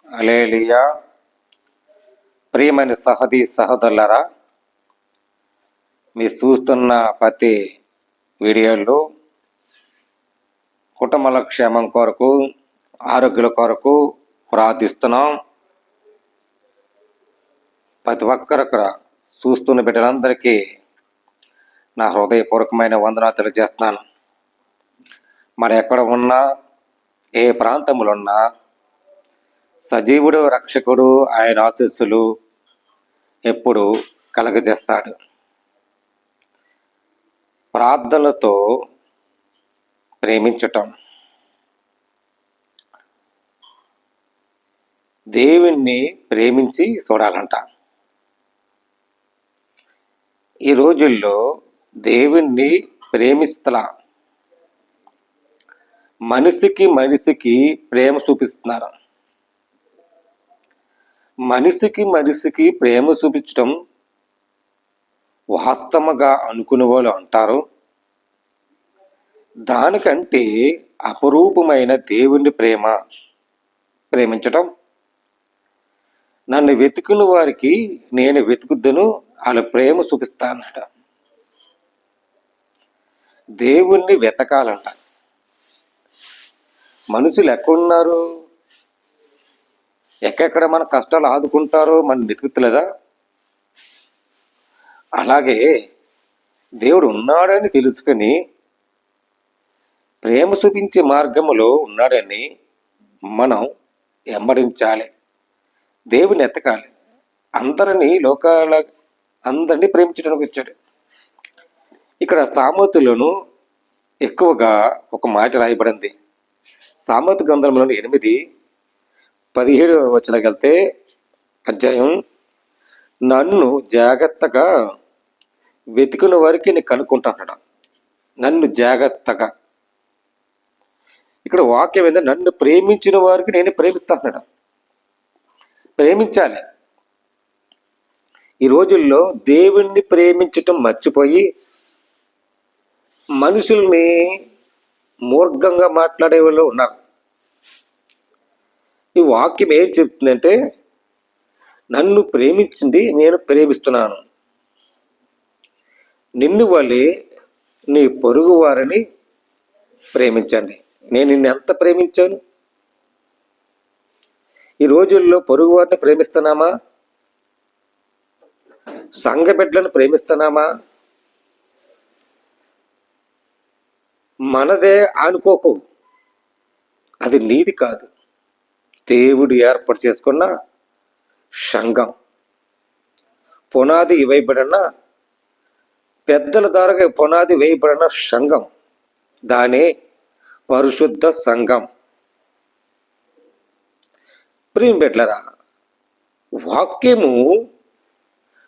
హల్లెలూయా. ప్రియమైన సహోదరులారా, మీరు చూస్తున్న ప్రతి వీడియోలో కుటుంబాల క్షేమం కొరకు, ఆరోగ్యాల కొరకు ప్రార్థిస్తున్నాం. ప్రతి ఒక్కరు చూస్తున్న బిడ్డలందరికీ నా హృదయపూర్వకమైన వందనాలు తెలియజేస్తున్నాను. మరి ఎక్కడ ఉన్నా, ఏ ప్రాంతంలో ఉన్నా, సజీవుడు రక్షకుడు ఆయన ఆశీస్సులు ఎప్పుడు కలగజేస్తాడు. ప్రార్థనలతో ప్రేమించటం, దేవుణ్ణి ప్రేమించి చూడాలంట. ఈ రోజుల్లో దేవుణ్ణి ప్రేమిస్తలా, మనిషికి ప్రేమ చూపిస్తున్నారు. మనిషికి ప్రేమ చూపించడం వాస్తవంగా అనుకునే వాళ్ళు అంటారు. దానికంటే అపరూపమైన దేవుని ప్రేమించటం, నన్ను వెతుకుని వారికి నేను వెతుకుద్దును, వాళ్ళ ప్రేమ చూపిస్తానట. దేవుణ్ణి వెతకాలంట. మనుషులు ఎక్కడున్నారు, ఎక్కడెక్కడ మన కష్టాలు ఆదుకుంటారో మనం వెతుకుతలేదా? అలాగే దేవుడు ఉన్నాడని తెలుసుకొని ప్రేమ చూపించే మార్గములో ఉన్నాడని మనం వెంబడించాలి. దేవుని ఎతకాలి. అందరినీ ప్రేమించడానికి వచ్చాడు. ఇక్కడ సామెతలను ఎక్కువగా ఒక మాట రాయబడింది. సామెత గ్రంథంలోని 8:17 వచనకెళ్తే, అధ్యాయం, నన్ను జాగ్రత్తగా వెతికిన వారికి నేను కనుక్కుంటాను. నన్ను జాగ్రత్తగా, ఇక్కడ వాక్యం ఏంటంటే, నన్ను ప్రేమించిన వారికి నేను ప్రేమిస్తాను. ప్రేమించాలి. ఈ రోజుల్లో దేవుణ్ణి ప్రేమించటం మర్చిపోయి మనుషుల్ని మూర్ఘంగా మాట్లాడే వాళ్ళు ఉన్నారు. ఈ వాక్యం ఏం చెప్తుందంటే, నన్ను ప్రేమించింది నేను ప్రేమిస్తున్నాను, నిన్ను వల్లే నీ పొరుగు వారిని ప్రేమించండి. నేను నిన్ను ఎంత ప్రేమించాను? ఈ రోజుల్లో పొరుగు వారిని ప్రేమిస్తున్నామా? సంఘ బిడ్డలను ప్రేమిస్తున్నామా? మనదే అనుకోకు, అది నీది కాదు. దేవుడు ఏర్పాటు చేసుకున్న సంఘం, పునాది వేయబడిన, పెద్దల ద్వారా పునాది వేయబడిన సంఘం, దానే పరిశుద్ధ సంఘం. ప్రేమ బిడ్డలారా, వాక్యము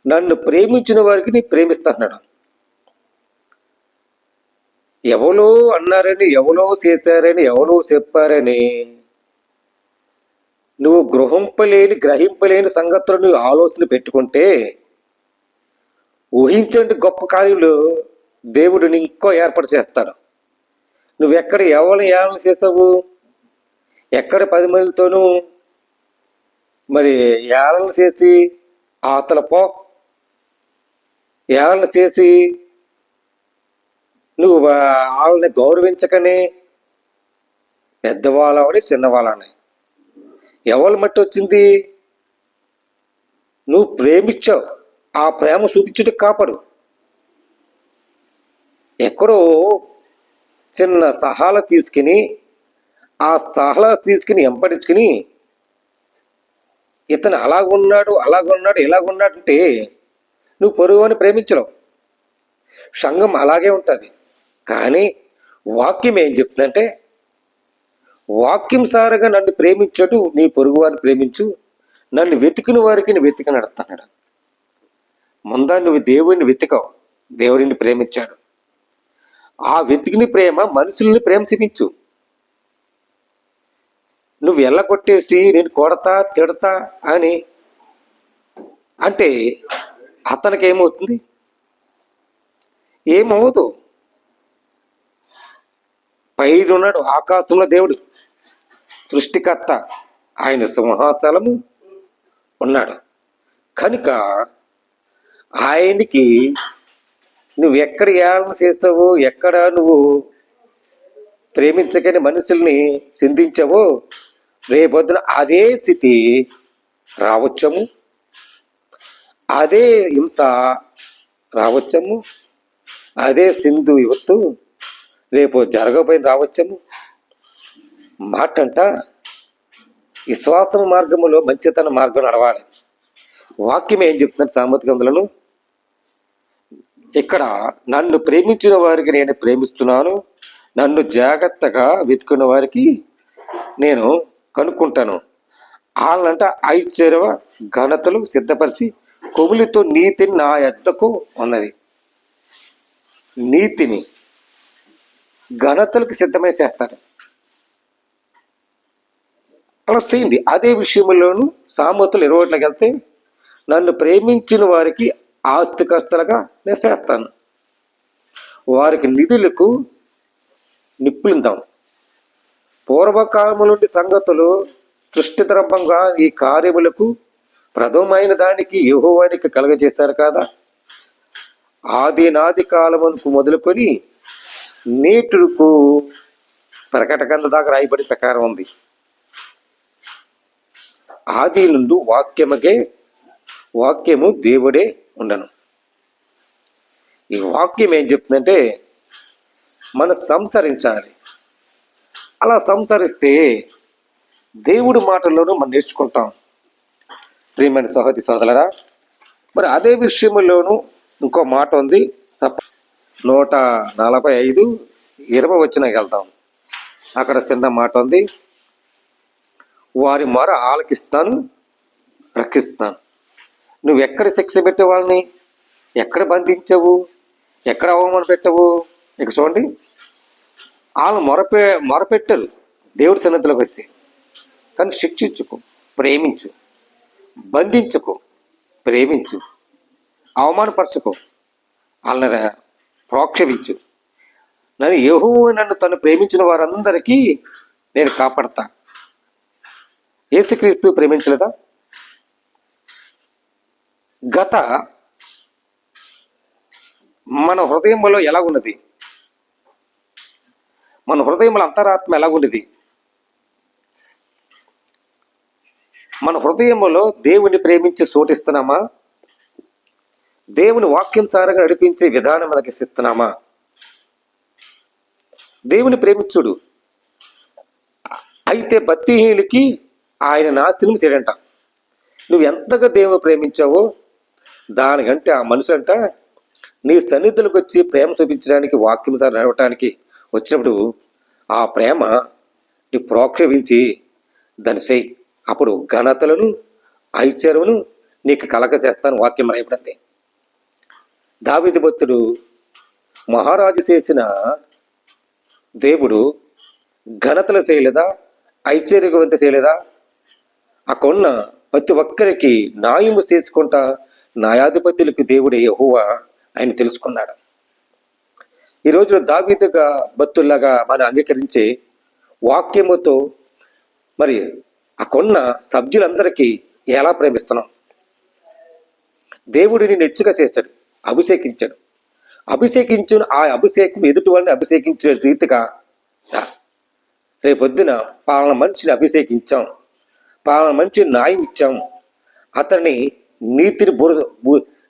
నన్ను ప్రేమించిన వారికి నీ ప్రేమిస్తున్నాడు. ఎవరో అన్నారని, ఎవరో చేశారని, ఎవరో చెప్పారని నువ్వు గ్రహింపలేని సంగతులు నువ్వు ఆలోచన పెట్టుకుంటే, ఊహించండి గొప్ప కార్యాలు దేవుడు ఇంకో ఏర్పాటు చేస్తాడు. నువ్వెక్కడ ఎవరిని ఏళన చేసావు? ఎక్కడ 10 మందితోనూ మరి ఏళన చేసి అవతల పో, ఏళన చేసి నువ్వు వాళ్ళని గౌరవించకనే, పెద్దవాళ్ళని చిన్నవాళ్ళని ఎవరి మట్టి వచ్చింది? నువ్వు ప్రేమించావు, ఆ ప్రేమ చూపించుటకు కాపాడు. ఎక్కడో చిన్న సహాల తీసుకుని, ఆ సహాల తీసుకుని ఎంపడించుకుని, ఇతను అలాగున్నాడు ఇలాగున్నాడు అంటే నువ్వు పొరుగుని ప్రేమించలేవు. సంఘం అలాగే ఉంటుంది. కానీ వాక్యం ఏం చెప్తుందంటే, వాక్యం సారగా నన్ను ప్రేమించడు, నీ పొరుగు వారిని ప్రేమించు, నన్ను వెతికిన వారికి నువ్వు వెతికి నడుస్తున్నాడు. ముందా నువ్వు దేవుడిని వెతికావు, దేవుడిని ప్రేమించాడు. ఆ వెతికిన ప్రేమ మనుషుల్ని ప్రేమ చూపించు. నువ్వు ఎల్లగొట్టేసి నేను కొడతా తిడతా అని అంటే అతనికి ఏమవుతుంది? ఏమవుదు. పైన ఉన్నాడు ఆకాశంలో దేవుడు, సృష్టికర్త, ఆయన సింహాసనము ఉన్నాడు కనుక ఆయనకి నువ్వు ఎక్కడ ఏళన చేస్తావో, ఎక్కడ నువ్వు ప్రేమించకని మనుషుల్ని సింధించవో, రేపొద్దున అదే స్థితి రావచ్చము, అదే హింస రావచ్చము, అదే సింధు యువత్తు రేపు జరగబోయిన రావచ్చము. మాటంట విశ్వాసం మార్గములో మంచితన మార్గం నడవాలి. వాక్యం ఏం చెప్తున్నారు సామెత గ్రంథంలో? ఇక్కడ నన్ను ప్రేమించిన వారికి నేను ప్రేమిస్తున్నాను, నన్ను జాగ్రత్తగా వెతుకున్న వారికి నేను కనుక్కుంటాను. వాళ్ళంట ఐశ్వర్య ఘనతలు సిద్ధపరిచి కొములితో నీతిని నా యొద్దకు ఉన్నది. నీతిని ఘనతలకు సిద్ధమై చేస్తారు. అలా చేయండి. అదే విషయంలోనూ సామెతలు 21 వెళ్తే నన్ను ప్రేమించిన వారికి ఆస్తికస్తులుగా నేను చేస్తాను, వారికి నిధులకు నిప్పులిందాం. పూర్వకాలము నుండి సంగతులు సృష్టితరంభంగా ఈ కార్యములకు ప్రథమైన దానికి యెహోవానికి కలగజేశారు కదా. ఆది కాలమునకు మొదలుకొని నేటుకు ప్రకట గ్రంథ దాకా రాయబడి ప్రకారం ఉంది. ఆది నుండి వాక్యము దేవుడే ఉండను. ఈ వాక్యం ఏం చెప్తుందంటే మనం సంసరించాలి. అలా సంసరిస్తే దేవుడి మాటల్లోనూ మనం నేర్చుకుంటాం. ప్రియమైన సహోదరి సోదరులారా, మరి అదే విషయంలోనూ ఇంకో మాట ఉంది. 145:20 వెళ్తాం. అక్కడ చిన్న మాట ఉంది, వారి మొర ఆలకిస్తాను, రక్షిస్తాను. నువ్వు ఎక్కడ శిక్ష పెట్టే వాళ్ళని, ఎక్కడ బంధించవు, ఎక్కడ అవమానం పెట్టవు. ఇక చూడండి, వాళ్ళు మొరపెట్టరు దేవుడి సన్నిధిలోకి వచ్చి. కానీ శిక్షించుకో, ప్రేమించు, బంధించుకో, ప్రేమించు, అవమానపరచుకో, వాళ్ళని ప్రోక్షవించు. నన్ను తను ప్రేమించిన వారందరికీ నేను కాపాడతా. యేసుక్రీస్తు ప్రేమించలేదా? గత మన హృదయంలో ఎలా ఉన్నది, మన హృదయంలో అంతరాత్మ ఎలా ఉన్నది? మన హృదయంలో దేవుని ప్రేమించి చోటిస్తున్నామా? దేవుని వాక్యం సారంగా నడిపించే విధానం మనకి ఇస్తున్నామా? దేవుని ప్రేమించుడు. అయితే భక్తిహీనులకి ఆయన నాశనం చేయడంట. నువ్వు ఎంతగా దేవుని ప్రేమించావో దానికంటే ఆ మనుషులంట నీ సన్నిధులకు వచ్చి ప్రేమ చూపించడానికి, వాక్యం సార్ నడవటానికి వచ్చినప్పుడు ఆ ప్రేమ నీ ప్రోక్షవించి దాన్ని చేయి. అప్పుడు ఘనతలను ఐశ్వర్యమును నీకు కలగ చేస్తాను. వాక్యం రాయబడింది. దావీదు భక్తుడు మహారాజు చేసిన దేవుడు ఘనతలు చేయలేదా? ఐశ్వర్యవంత చేయలేదా? అక్కడున్న ప్రతి ఒక్కరికి న్యాయము చేసుకుంటా న్యాయాధిపతులకు దేవుడే యెహోవా ఆయన తెలుసుకున్నాడు. ఈ రోజు దావీదుగా భక్తుల్లాగా మనం అంగీకరించే వాక్యముతో మరి అక్కడున్న సభ్యులందరికీ ఎలా ప్రేమిస్తున్నాం? దేవుడు నిన్ను హెచ్చుగా చేశాడు, అభిషేకించాడు. అభిషేకించిన ఆ అభిషేకం ఎదుటి వాళ్ళని అభిషేకించే రీతిగా రేపొద్దున పాలన మనిషిని అభిషేకించాం, పాలన మనిషిని న్యాయం ఇచ్చాం. అతన్ని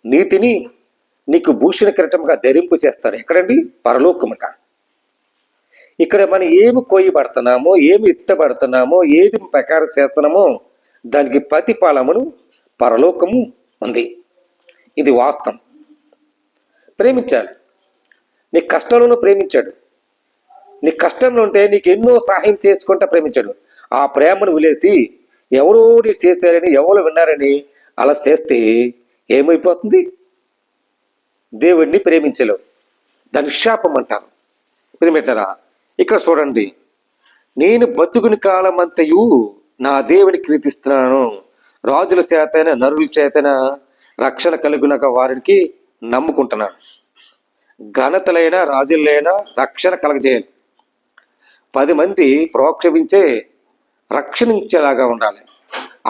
నీతిని నీకు భూషణ కిరీటంగా ధరింపు చేస్తారు. ఎక్కడండి? పరలోకముట. ఇక్కడ మనం ఏమి కోయబడుతున్నామో, ఏమి ఎత్తబడుతున్నామో, ఏది ప్రకారం చేస్తున్నామో దానికి ప్రతిఫలమును పరలోకము ఉంది. ఇది వాస్తవం. ప్రేమించాలి. నీ కష్టంలోనూ ప్రేమించాడు. నీ కష్టంలో ఉంటే నీకు ఎన్నో సహాయం చేసుకుంటా ప్రేమించాడు. ఆ ప్రేమను వదిలేసి ఎవరో చేశారని, ఎవరు విన్నారని అలా చేస్తే ఏమైపోతుంది? దేవుడిని ప్రేమించలేవు. దాన్ని శాపం అంటారు. ప్రేమిటారా? ఇక్కడ చూడండి, నేను బతుకుని కాలమంతయు నా దేవుని కీర్తిస్తున్నాను, రాజుల చేతైనా నరుల చేతైనా రక్షణ కలుగునక వారికి నమ్ముకుంటున్నాను. ఘనతలైన రాజులైనా రక్షణ కలగజేయాలి. 10 మంది ప్రోక్షవించే రక్షణించేలాగా ఉండాలి.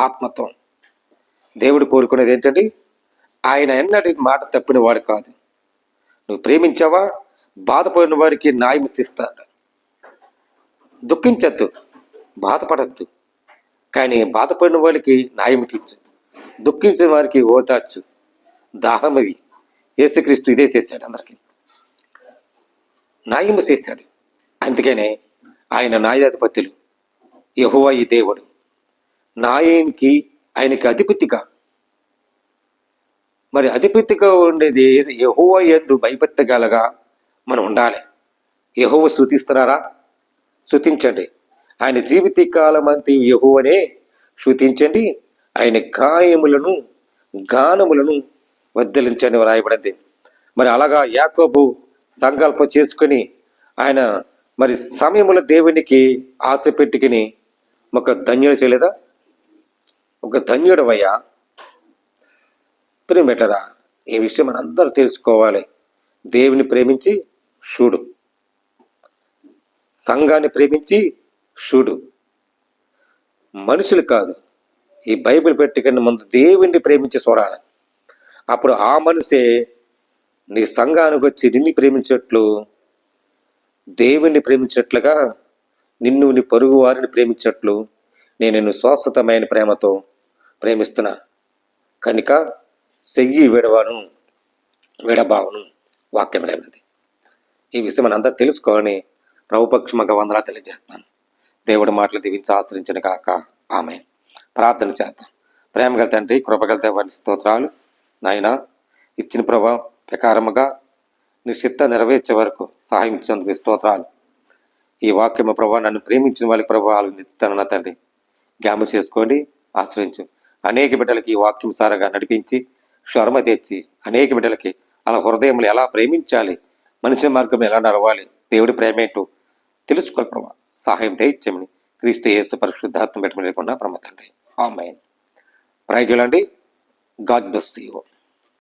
ఆత్మతో దేవుడు కోరుకునేది ఏంటంటే ఆయన ఎన్నటి మాట తప్పిన వాడు కాదు. నువ్వు ప్రేమించావా, బాధపడిన వారికి న్యాయం ఇస్తాడు. దుఃఖించద్దు, బాధపడద్దు, కానీ బాధపడిన వారికి న్యాయం తీర్చు, దుఃఖించిన వారికి ఓదార్చు. దాహమవి యేసుక్రీస్తు ఇదే చేశాడు, అందరికీ న్యాయం చేశాడు. అందుకనే ఆయన న్యాయాధిపతులు, యెహోవా ఈ దేవుడు న్యాయానికి ఆయనకి అధిపతిగా, మరి అధిపతిగా ఉండేది యెహోవా యందు భయభక్తిగలగా మనం ఉండాలి. యెహోవా స్తుతిస్తున్నారా? స్తుతించండి. ఆయన జీవిత కాలం అంతా యెహోవానే స్తుతించండి. ఆయన గానములను వర్ధలించండి రాయబడింది. మరి అలాగా యాకోబు సంకల్పం చేసుకుని ఆయన మరి సమయంలో దేవునికి ఆశ పెట్టుకుని ఒక ధన్యుడు చేయలేదా? ఒక ధన్యుడవయ్యా. ప్రియమిట్లరా, ఈ విషయం మనం అందరూ తెలుసుకోవాలి. దేవుని ప్రేమించి చూడు, సంఘాన్ని ప్రేమించి చూడు, మనుషులు కాదు. ఈ బైబిల్ పెట్టుకున్న ముందు దేవుణ్ణి ప్రేమించి చూడాలి. అప్పుడు ఆ మనిషే నీ సంఘానికి వచ్చి నిన్ను ప్రేమించట్లు, దేవుణ్ణి ప్రేమించట్లుగా నిన్ను నీ పొరుగు వారిని ప్రేమించట్లు నేను నిన్ను శాశ్వతమైన ప్రేమతో ప్రేమిస్తున్నా కనుక చెయ్యి విడబావును వాక్యం లేనిది. ఈ విషయం మన అందరూ తెలుసుకోవాలని ప్రభుపక్షముగా వందలా తెలియజేస్తున్నాను. దేవుడి మాటలు దీవించి ఆశ్రయించిన కాక ఆమె. ప్రార్థన చేద్దాం. ప్రేమగల తండ్రి, కృపగల దేవానికి స్తోత్రాలు. నాయన, ఇచ్చిన ప్రభావం ప్రకారముగా నీ చిత్త నెరవేర్చే వరకు సహాయం ఇచ్చినందుకు స్తోత్రాలు. ఈ వాక్యము ప్రభావ నన్ను ప్రేమించిన వాళ్ళకి ప్రభావాలు నిత్తానన్న తండ్రి జ్ఞాపకం చేసుకోండి, ఆశ్రయించు. అనేక బిడ్డలకి ఈ వాక్యం సారగా నడిపించి క్షర్మ తెచ్చి అనేక బిడ్డలకి అలా హృదయంలో ఎలా ప్రేమించాలి, మనిషి మార్గం ఎలా నడవాలి, దేవుడి ప్రేమేంటో తెలుసుకోవాలి ప్రభావ. సహాయం దయచేయమని క్రీస్తు యేసు పరిశుద్ధాత్మ పెట్టమని ప్రమ తండ్రి. ఆమేన్. ప్రైజులండి. God bless you.